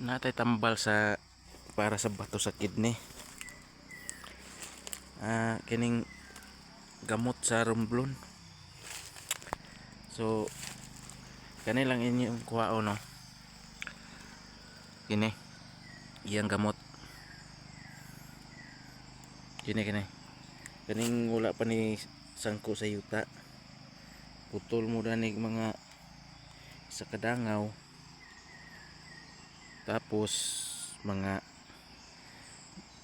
Natay tambal sa para sa bato sa kidney. Kining gamot sa romblon. So kani lang inyong kuhao no. Kini iyang gamot. Kini kaning wala pa ni sangko sa yuta. Putol mo na ni mga sa kadangaw. Tapos mga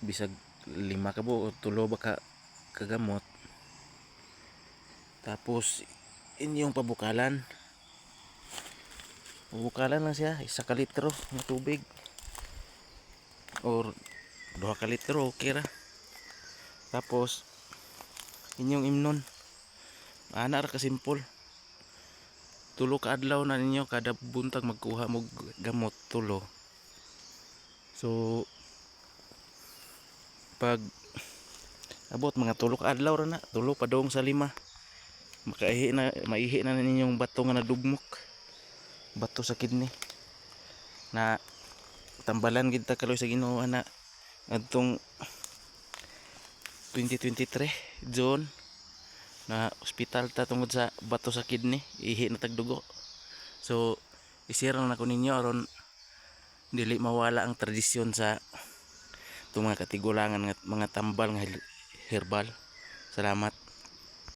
bisag 5 ka o 3 ba ka kagamot. Tapos inyong pabukalan lang siya 1 ka litro ng tubig or 2 ka litro okay ra. Tapos inyong imnon ana ra ka simple. 3 ka adlaw na ninyo kada buntag magkuha mo gamot 3. So pag abot mga 3 ka adlaw ra na, 3 padong sa 5, maihi na ninyong bato nga nadugmok, bato sa kidney na tambalan gid ta kaloy sa Ginoo na adtong 2023 June na ospital ta tungod sa bato sa kidney, ihi na tagdugo. So isira na ko ninyo aron dili mawala ang tradisyon sa itong mga katigulangan mga tambal nga herbal. Salamat.